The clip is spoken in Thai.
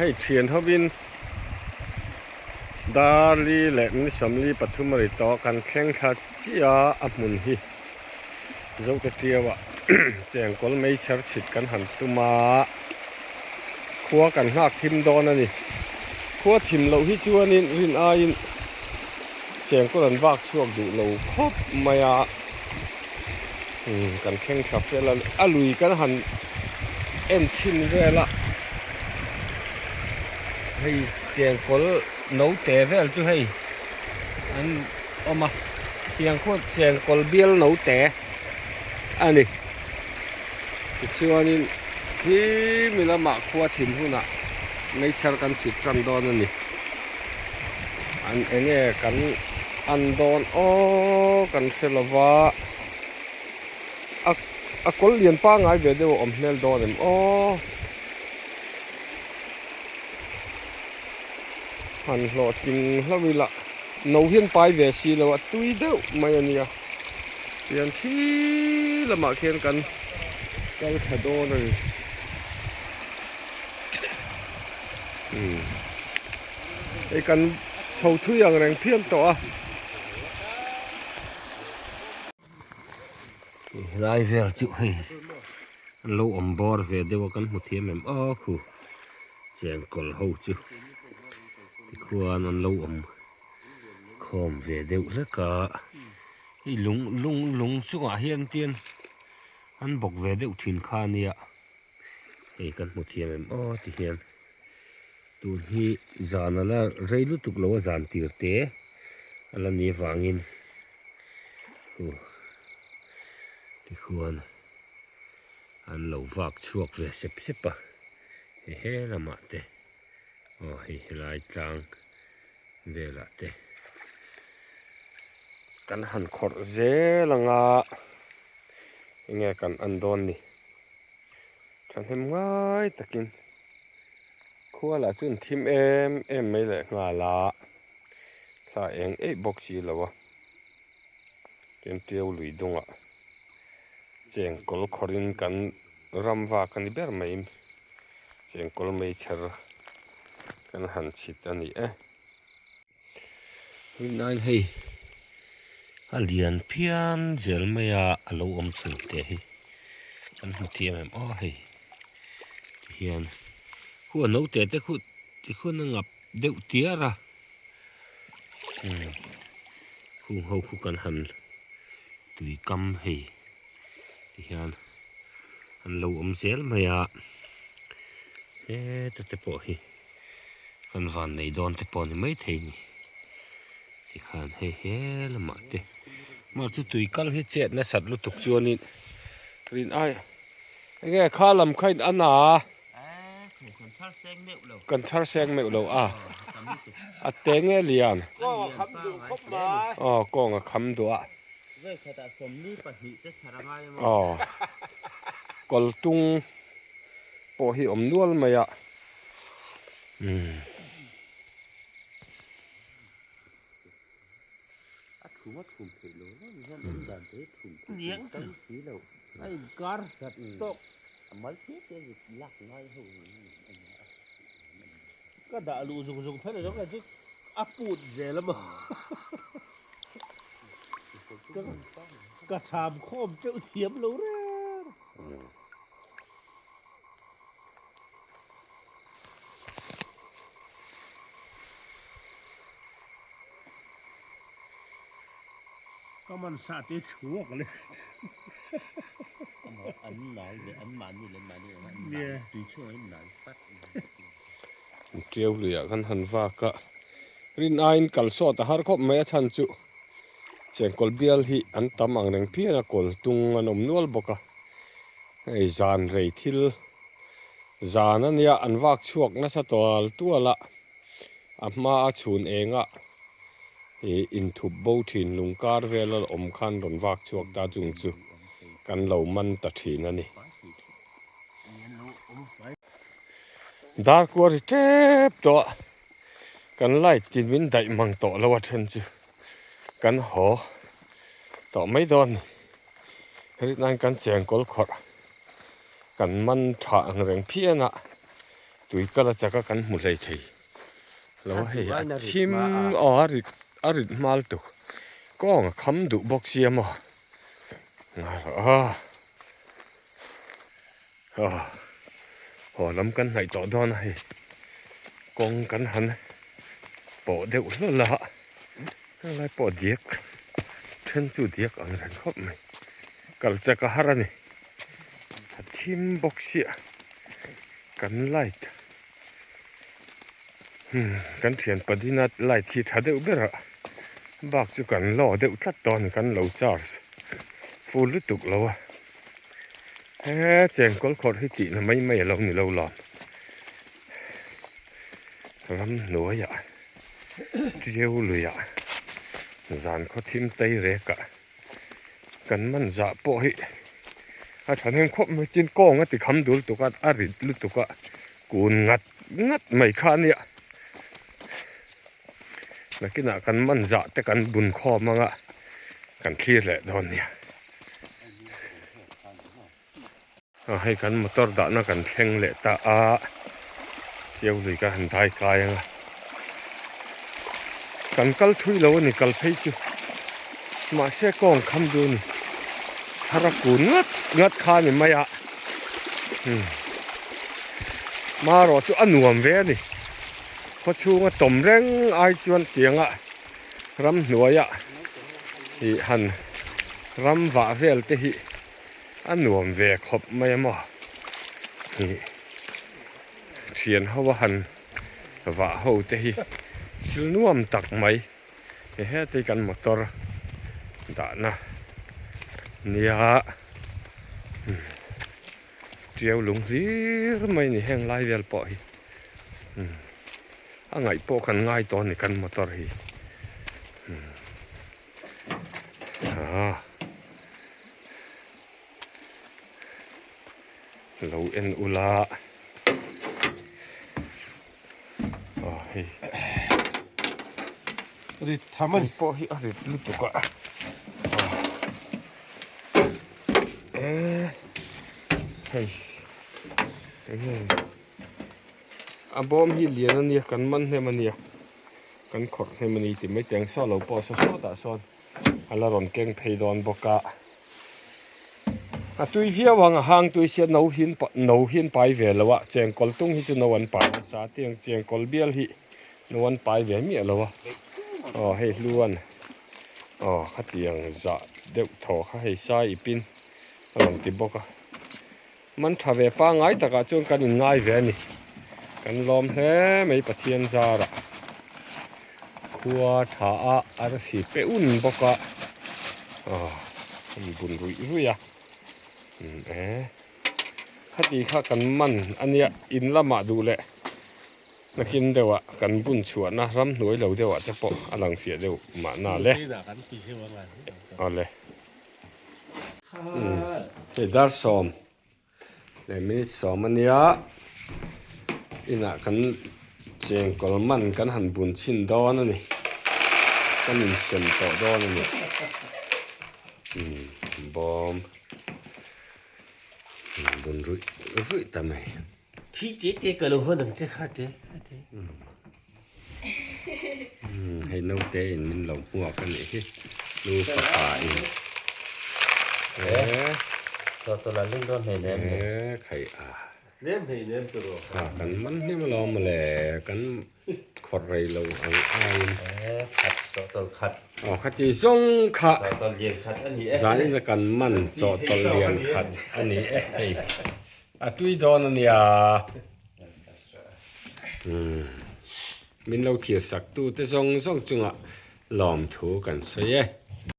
ให้เทียนทวินดาลีและมิสมลีปฐุมริตอกันแข่งขันเชียอับมุนฮีเจ้าเตียวะ แจงกอลไม่เชิดฉิดกันหันตุมาคัวกันหักทิมโดนนี่คัวทิมเราฮิจวนินรินอายินแจงก็ลันวากช่วงดูเราครบมายากันแข่งขันเวลาอลุยกันหันเอ็มชินเวลาให้แจงกอลน้องแต่เวลจุให้อันออกมาเพียงโคตรแจงกอลเบี้ยน้องแต่อันนี้ช่วงนี้ที่มีละหมาคัวถิ่นหุ่นอ่ะไม่เชิดกันฉิดจันโดนนี่อันนี้กันอันโดนกันเสลวะกอลเลียนป้าไงเวเดียวอมเนลโดนหันหลอดจริงแล้วเวลาโนเฮียนไปเวสีแล้วตุยเดียวไม่อันนี้เปลี่ยนที่ละหมาเขียนกันก็จะโดนเลยไอ้กันโชว์ทุกอย่างแรงเพี้ยนตัวไล่เวลจุให้เราอมบอร์เวเดียวกันหมดที่มันคู่แจงกอลหูจุที่ควรนั่นเราอมคอมเวเดียวแล้วก็ไอ้ลุงจุกอาเฮียนเตียนอันบอกเวเดียวถิ่นข้านี่ไอ้กันหมดที่มันที่เฮียนตัวที่จานนั่นแหละเรื่องลุตุกเราจานตีร์เตะอะไรนี่ฟังอินที่ควรอันเราฝากช่วงเวสิบปะเฮ้ละมาเตะเฮ้ลายจางเวลาเตะกันหันขดเจลังยังไงกันอันโดนนี่ฉันเห็นง่ายตะกินคัวละจุนทีมเอ็มไม่เลยงาละถ้าเองบอกสีแล้ววะเกมเตียวลุยดงเจงกอลคอรินกันรำว่ากันนี่เบอร์ไม่เจงกอลไม่เชื่อกันหันชิดอันนี้วินัยให้เลียนเพียนเจลไม่อาลูอมสุดเตะกันหัวเทียมให้เฮียนคู่น้องเตะที่คู่นั่งงับเดือดเตี้ยระคู่กันหันตุยกำให้ที่เฮียนอันลูอมเจลไม่แต่พอให้กันวันในโดนแต่พอนี่ไม่ทีนี่ที่ขันให้ละมาเตะมาตุยกัลให้เจ็ดนะสัตว์ลุตุกจวนนี่รินไอ้แกข้าลำไข่อันน่ะกันชาร์เซงเมลโลเตงเลียนก็คำดูครบมาก็คำดูกอลตุงโปหิอมนวลมาถุงเผยเลยนี่มันดันเตะถุงเลี้ยงสีเหลวไอ้การสัตว์ตกมันเสียหลักน้อยหูก็ด่าลูซุงเท่านั้นก็จะอัปูดเจแล้วมั้งก็ทำข้อมเจ้าเทียมรู้แล้วก็มันสาธิตหัวกันเลยอันไหนเดี๋ยวอันมันนี่เลยมานี่เนี่ยตีช่วยไหนปัดเจียวเหลือกันหันว่าก็รินไอ้กัลโซตหาร์คบไม่ชันจุเจงกอลเบียลฮีอันตำอังเรงเพียนะกอลตุงอันอมนวลบกะไอ้จานเรทิลจานันยาอันวักชวกนัสตัวละอามาชูนเองอินทุบบูทินลุงการเวลอมคันโดนวักชวกตาจุงจูกันเหล่ามันตัดทีนั่นนี่ดาร์กวอร์เจ็บตัวกันไล่ตินวินได้มังโตแล้ววัดเชนจูกันหอต่อไม่โดนรินั่นกันเสียงกอลขอดกันมันถ่างแรงเพี้ยนะ ตุยก็ละจะก็กันหมดเลยทีแล้วให้ทิมอาริดมาลตุก็คำดุบอกเสียมาพอล้ำกันให้ต่อดอนให้กองกันหันปอเดี๋ยวละอะไรปอเดียกเช่นจูเดียกอันนั้นครับไม่กัลจะกหารันนี่ทิมบอกเสียกันไล่กันเทียนปฏินัดไล่ที่ทัดเดือเบระบักจุกันล่อเดือทัดตอนกันเหล่าจาร์สฟูลตุกแล้วเจงกอลคอร์ให้ตีนะไม่เราหนีเราหลอนรำหนัวยะเจียวเลยะจานเขาทิมไตเรกะกันมันจะปะให้ถ้าเห็นคบไม่กินก้องติคำดูตุกะอาริดลุตุกะกูงัดไม่ขาเนี่ยนักกินกันมันจะแต่กันบุญคอมังะกันขี้แหละตอนนี้ให้กันมอเตอร์ด่านกันแข่งเละตาเที่ยวเลยกันทายกายกันกัลทุยแล้วนี่กัลเพยจูมาเสียกองคำดูนี่สารกุนงัดขานี่ไม่มารอจูอันวมเวนี่พอชูมาต้มแรงไอจวนเตียงรำหน่วยฮีหันรำว่าเวลเตฮีอันวมเวครบไม่มานี่เทียนเขาว่าหันว่าเขาเตฮีชิลน่วมตักไหมเฮ้ยตีกันมอเตอร์ด่านะเนี่ยเจียวหลงรีไม่นี่แห้งไล่เวลปอยไงโปกันง่ายตอนนี้กันมอเตอร์ฮีเราเอ็นอุลาริทำมันพอฮิอาริลุตุกะเฮ้ยบอมฮิเลียนนี่กันมันให้มันเนี่ยกันขดให้มันนี่ติไม่แต่งซ้อเราพอซ้อตาซ้อนอะไรรอนเก่งเพย์ดอนบกะตุยเสียวังห่างตุยเสียหนูหินไปเวลวะเจงกอลตุ้งฮิจะนวันไปสาเตียงเจงกอลเบียลฮินวันไปเวมีอะไรวะให้ล้วนข้าเตียงจะเด็กถอข้าให้ใส่ปินหลังติบกะมันทำเวป้าง่ายแต่ก็จงกันง่ายเวนี่กันล้อมแท้ไม่ปะเทียนซาระขัวถาอะไรสิเป้อุ่นบกะบุญรุยข้าตีข้ากันมันอันเนี้ยอินละมาดูแลนักกินเดียวกันบุญชวนนะรำหน่วยเหล่าเดียวจะปะอลังเสียเดียวมาหน้าเลยเอาเลยดาร์ซอมเลยมินิซอมมันเนี้ยอิน่ะกันเจงกอลมันกันหันบุญชินดอนนี่กันอินเซนต่อดอนนี่บอมบุญรุ่ยทำไมที่เจ๊ก็รู้ว่าหนังจะขาดให้น้องเต้นมันหลงหัวกันนี่ดูปลาอีกตัวละเรื่องโดนเห็นไข่เล่มเห็นเล่มตัวกันมันนี่มาลองมาแหละกันขดไรเราเอาขัดตัวขัดขัดจีซ่งขัดตัวเลียนขัดอันนี้สายนี่กันมันจอตัวเลียนขัดอันนี้ตุยดอนอันนี้มินเราเขียนสักตู้แต่ซ่งจุงหลอมถูกันซะเย่